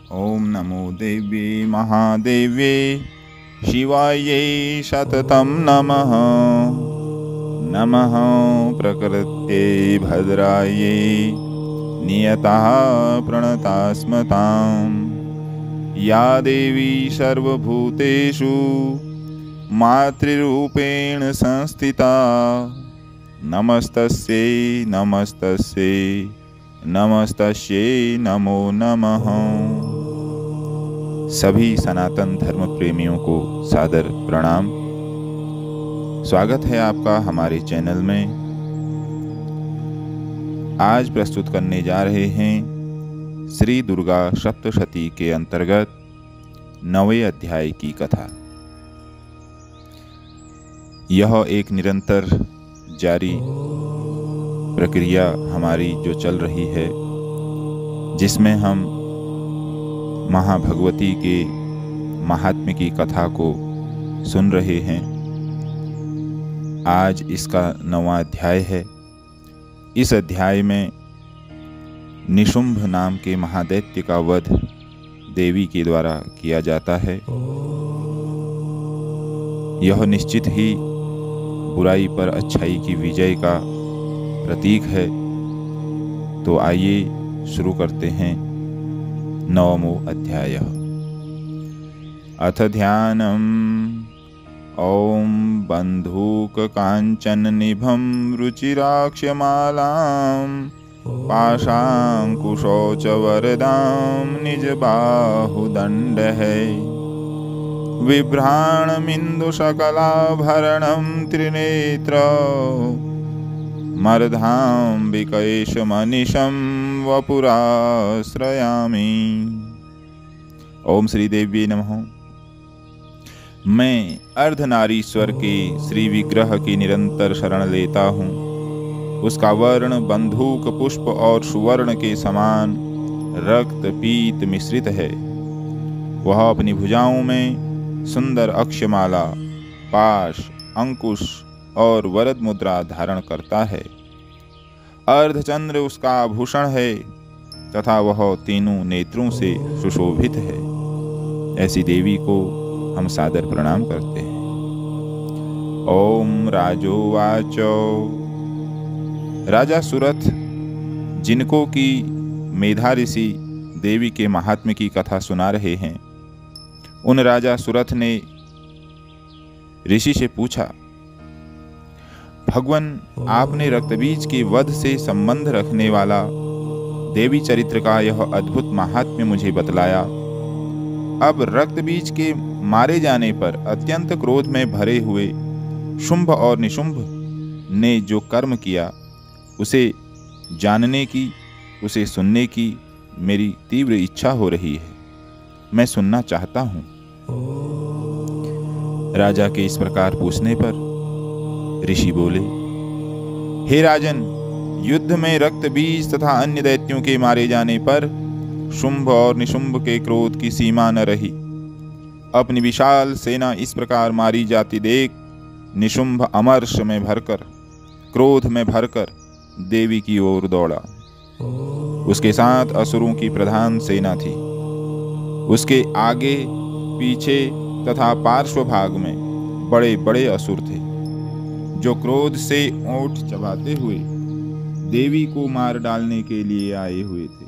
ॐ नमो देव्ये महादेव्ये शिवायै सततं नमः। नमः प्रकृत्यै भद्रायै नियतः प्रणतास्मतां। या देवी सर्वभूतेषु मातृरूपेण संस्थिता। नमस्तस्यै नमस्तस्यै नमस्तस्यै नमो नमः। सभी सनातन धर्म प्रेमियों को सादर प्रणाम। स्वागत है आपका हमारे चैनल में। आज प्रस्तुत करने जा रहे हैं श्री दुर्गा सप्तशती के अंतर्गत 9वें अध्याय की कथा। यह एक निरंतर जारी प्रक्रिया हमारी जो चल रही है, जिसमें हम महाभगवती के महात्म्य की कथा को सुन रहे हैं। आज इसका 9वां अध्याय है। इस अध्याय में निशुंभ नाम के महादैत्य का वध देवी के द्वारा किया जाता है। यह निश्चित ही बुराई पर अच्छाई की विजय का प्रतीक है। तो आइए शुरू करते हैं 9वां अध्याय। अथ ध्यानम्। ॐ बन्धूक काञ्चन निभं रुचिराक्ष्यमालां पाशाङ्कुशौ च वरदां निजबाहुदण्डः बिभ्राणमिन्दुशकलाभरणं त्रिनेत्र मर्धाम्बिकेशमनिशं वपुराश्रयामि। ओम श्री देवी नमः। मैं अर्धनारीश्वर के श्री विग्रह की निरंतर शरण लेता हूँ। उसका वर्ण बंधूक पुष्प और सुवर्ण के समान रक्त पीत मिश्रित है। वह अपनी भुजाओं में सुंदर अक्षमाला, पाश, अंकुश और वरद मुद्रा धारण करता है। अर्धचंद्र उसका आभूषण है तथा वह तीनों नेत्रों से सुशोभित है। ऐसी देवी को हम सादर प्रणाम करते हैं। ओम राजोवाच। राजा सुरथ, जिनको की मेधा ऋषि देवी के महात्म्य की कथा सुना रहे हैं, उन राजा सुरथ ने ऋषि से पूछा, भगवान, आपने रक्तबीज के वध से संबंध रखने वाला देवी चरित्र का यह अद्भुत महात्म्य मुझे बतलाया। अब रक्तबीज के मारे जाने पर अत्यंत क्रोध में भरे हुए शुंभ और निशुंभ ने जो कर्म किया, उसे जानने की, उसे सुनने की मेरी तीव्र इच्छा हो रही है। मैं सुनना चाहता हूँ। राजा के इस प्रकार पूछने पर ऋषि बोले, हे राजन, युद्ध में रक्त बीज तथा अन्य दैत्यों के मारे जाने पर शुंभ और निशुंभ के क्रोध की सीमा न रही। अपनी विशाल सेना इस प्रकार मारी जाती देख निशुंभ अमर्ष में भरकर, क्रोध में भरकर देवी की ओर दौड़ा। उसके साथ असुरों की प्रधान सेना थी। उसके आगे, पीछे तथा पार्श्व भाग में बड़े बड़े असुर थे, जो क्रोध से ओंठ चबाते हुए देवी को मार डालने के लिए आए हुए थे।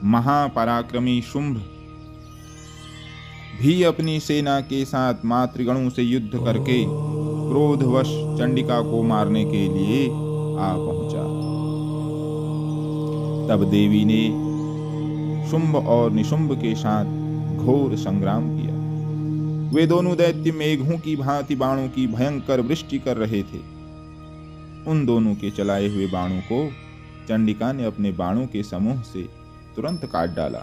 महापराक्रमी शुंभ भी अपनी सेना के साथ मातृगणों से युद्ध करके क्रोधवश चंडिका को मारने के लिए आ पहुंचा। तब देवी ने शुंभ और निशुंभ के साथ घोर संग्राम किया। वे दोनों दैत्य मेघों की भांति बाणों की भयंकर वृष्टि कर रहे थे। उन दोनों के चलाए हुए बाणों को चंडिका ने अपने बाणों के समूह से तुरंत काट डाला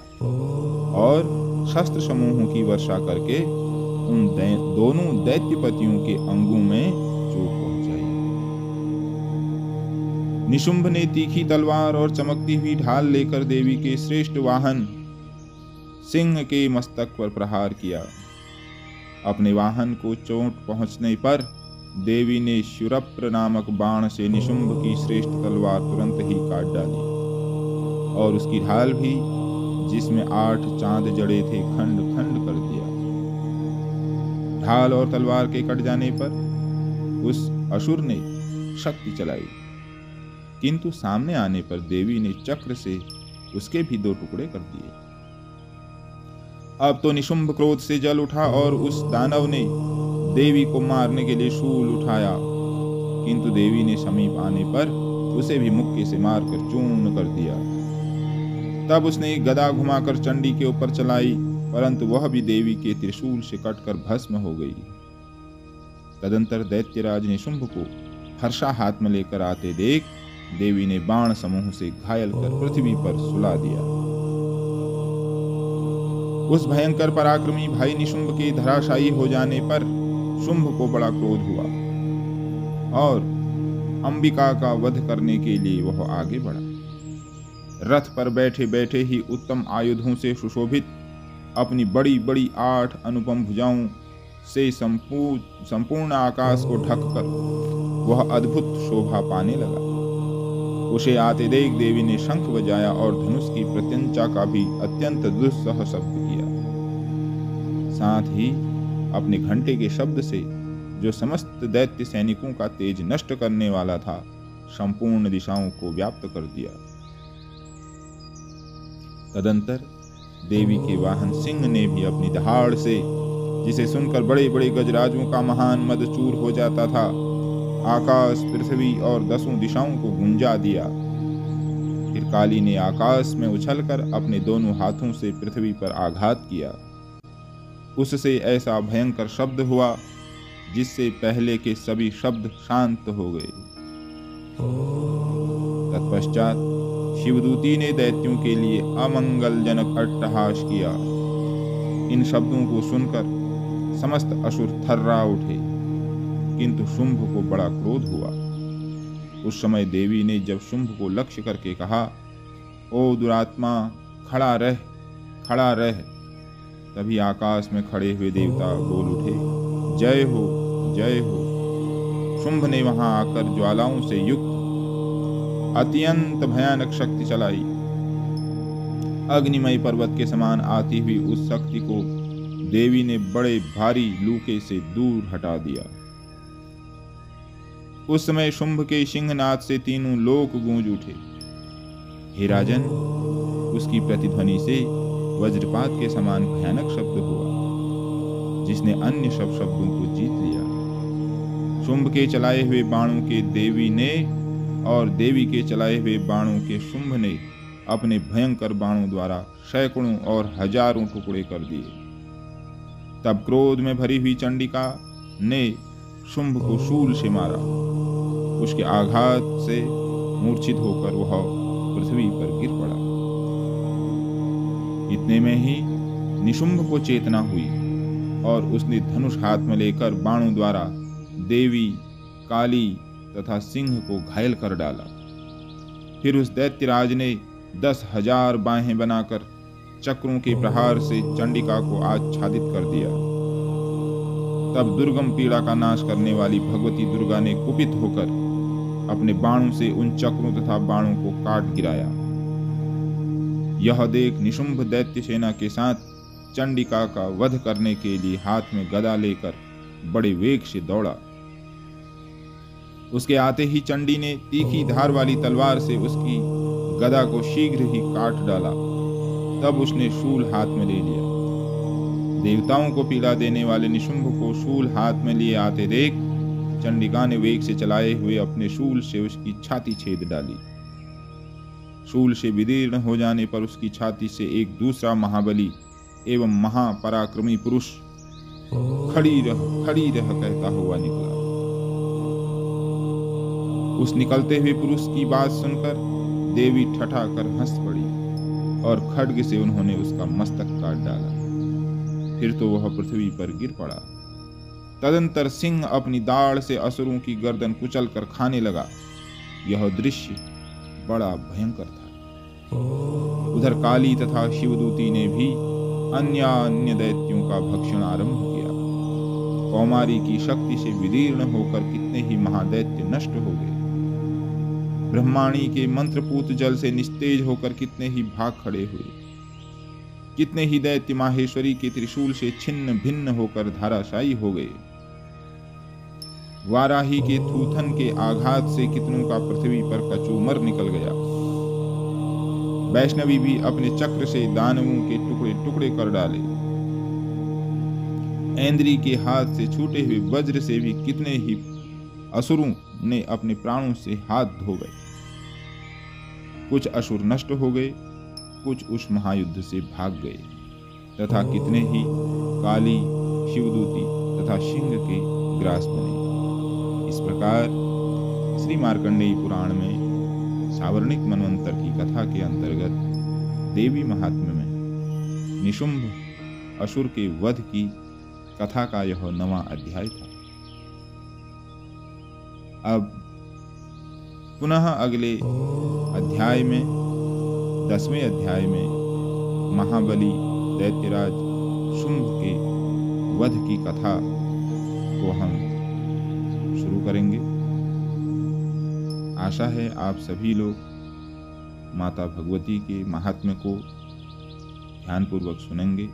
और शस्त्र समूहों की वर्षा करके उन दोनों दैत्यपतियों के अंगों में चोट पहुंचाई। निशुंभ ने तीखी तलवार और चमकती हुई ढाल लेकर देवी के श्रेष्ठ वाहन सिंह के मस्तक पर प्रहार किया। अपने वाहन को चोट पहुंचने पर देवी ने शूरप्र नामक बाण से निशुंभ की श्रेष्ठ तलवार तुरंत ही काट डाली और उसकी ढाल भी जिसमें 8 चांद जड़े थे खंड खंड कर दिया। ढाल और तलवार के कट जाने पर उस असुर ने शक्ति चलाई, किंतु सामने आने पर देवी ने चक्र से उसके भी 2 टुकड़े कर दिए। अब तो निशुंभ क्रोध से जल उठा और उस दानव ने देवी को मारने के लिए शूल उठाया, किंतु देवी ने समीप आने पर उसे भी मुक्के से मारकर चूर्ण कर दिया। तब उसने एक गदा घुमाकर चंडी के ऊपर चलाई, परंतु वह भी देवी के त्रिशूल से कटकर भस्म हो गई। तदंतर दैत्यराज निशुंभ को हर्षा हाथ में लेकर आते देख देवी ने बाण समूह से घायल कर पृथ्वी पर सुला दिया। उस भयंकर पराक्रमी भाई निशुंभ के धराशायी हो जाने पर शुंभ को बड़ा क्रोध हुआ और अंबिका का वध करने के लिए वह आगे बढ़ा। रथ पर बैठे बैठे ही उत्तम आयुधों से सुशोभित अपनी बड़ी बड़ी 8 अनुपम भुजाओं से संपूर्ण आकाश को ढककर वह अद्भुत शोभा पाने लगा। उसे आते देख देवी ने शंख बजाया और धनुष की प्रत्यंचा का भी अत्यंत दुस्सह शब्द किया। साथ ही अपने घंटे के शब्द से जो समस्त दैत्य सैनिकों का तेज नष्ट करने वाला था, संपूर्ण दिशाओं को व्याप्त कर दिया। तदंतर देवी के वाहन सिंह ने भी अपनी दहाड़ से, जिसे सुनकर बड़े बड़े गजराजों का महान मद चूर हो जाता था, आकाश पृथ्वी और 10 दिशाओं को गुंजा दिया। फिर काली ने आकाश में उछलकर अपने दोनों हाथों से पृथ्वी पर आघात किया। उससे ऐसा भयंकर शब्द हुआ जिससे पहले के सभी शब्द शांत हो गए। तत्पश्चात शिवदूती ने दैत्यों के लिए अमंगलजनक अट्टहास किया। इन शब्दों को सुनकर समस्त असुर थर्रा उठे, किंतु शुंभ को बड़ा क्रोध हुआ। उस समय देवी ने जब शुंभ को लक्ष्य करके कहा, ओ दुरात्मा, खड़ा रह, खड़ा रह, तभी आकाश में खड़े हुए देवता बोल उठे, जय हो, जय हो। शुंभ ने वहां आकर ज्वालाओं से युक्त अत्यंत भयानक शक्ति चलाई। अग्निमय पर्वत के समान आती हुई उस शक्ति को देवी ने बड़े भारी लूके से दूर हटा दिया। उस समय शुंभ के सिंहनाद से 3 लोक गूंज उठे। हे राजन, उसकी प्रतिध्वनि से वज्रपात के समान भयानक शब्द हुआ, जिसने अन्य सब शब्दों को जीत लिया। शुंभ के चलाए हुए बाणों के देवी ने और देवी के चलाए हुए बाणों के शुंभ ने अपने भयंकर बाणों द्वारा सैकड़ों और हजारों टुकड़े कर दिए। तब क्रोध में भरी हुई चंडिका ने शुंभ को शूल से मारा। उसके आघात से मूर्छित होकर वह पृथ्वी पर गिर पड़ा। इतने में ही निशुंभ को चेतना हुई और उसने धनुष हाथ में लेकर बाणों द्वारा देवी, काली तथा सिंह को घायल कर डाला। फिर उस दैत्यराज ने 10,000 बाहें बनाकर चक्रों के प्रहार से चंडिका को आच्छादित कर दिया। तब दुर्गम पीड़ा का नाश करने वाली भगवती दुर्गा ने कुपित होकर अपने बाणों से उन चक्रों तथा बाणों को काट गिराया। यह देख निशुंभ दैत्य सेना के साथ चंडिका का वध करने के लिए हाथ में गदा लेकर बड़े वेग से दौड़ा। उसके आते ही चंडी ने तीखी धार वाली तलवार से उसकी गदा को शीघ्र ही काट डाला। तब उसने शूल हाथ में ले लिया। देवताओं को पीड़ा देने वाले निशुंभ को शूल हाथ में लिए आते देख चंडिका ने वेग से चलाए हुए अपने शूल से उसकी छाती छेद डाली। शूल से विदीर्ण हो जाने पर उसकी छाती से एक दूसरा महाबली एवं महापराक्रमी पुरुष खड़ी रह कहता हुआ निकला। उस निकलते हुए पुरुष की बात सुनकर देवी ठठाकर हंस पड़ी और खड्ग से उन्होंने उसका मस्तक काट डाला। फिर तो वह पृथ्वी पर गिर पड़ा। तदंतर सिंह अपनी दाढ़ से असुरों की गर्दन कुचल कर खाने लगा। यह दृश्य बड़ा भयंकर था। उधर काली तथा शिवदूती ने भी अन्य दैत्यों का भक्षण आरंभ किया। कौमारी की शक्ति से विदीर्ण होकर कितने ही महादैत्य नष्ट हो गए। ब्रह्माणी के मंत्रपूत जल से निस्तेज होकर कितने ही भाग खड़े हुए। कितने ही दैत्य माहेश्वरी के त्रिशूल से छिन्न भिन्न होकर धाराशायी हो गए। वाराही के थूथन के आघात से कितनों का पृथ्वी पर कचूमर निकल गया। वैष्णवी भी अपने चक्र से दानवों के टुकड़े टुकड़े कर डाले। ऐन्द्री के हाथ से छूटे हुए वज्र से भी कितने ही असुरों ने अपने प्राणों से हाथ धो गए। कुछ असुर नष्ट हो गए, कुछ उस महायुद्ध से भाग गए तथा कितने ही काली, शिवदूती तथा सिंह के ग्रास बने। इस प्रकार श्री मार्कंडेय पुराण में सावर्णिक मनवंतर की कथा के अंतर्गत देवी महात्म्य में निशुंभ असुर के वध की कथा का यह 9वां अध्याय था। अब पुनः अगले अध्याय में 10वें अध्याय में महाबली दैत्यराज शुंभ के वध की कथा को हम शुरू करेंगे। आशा है आप सभी लोग माता भगवती के महात्म्य को ध्यानपूर्वक सुनेंगे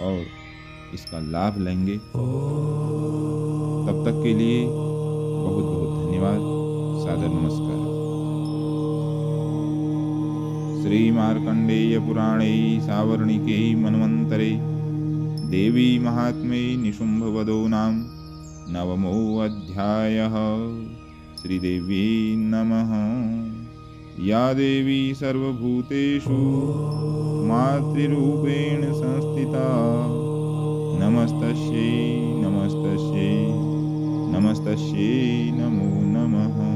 और इसका लाभ लेंगे। तब तक के लिए बहुत बहुत धन्यवाद। सादर नमस्कार। श्री मार्कंडेय पुराणे सावर्णिके मनवंतरे देवी महात्म्ये निशुंभवधो नाम 9मो अध्यायः। श्रीदेवी नमः। या देवी सर्वभूतेषु मातृरूपेण संस्थिता नमस्तस्यै नमस्तस्यै नमस्तस्यै नमो नमः।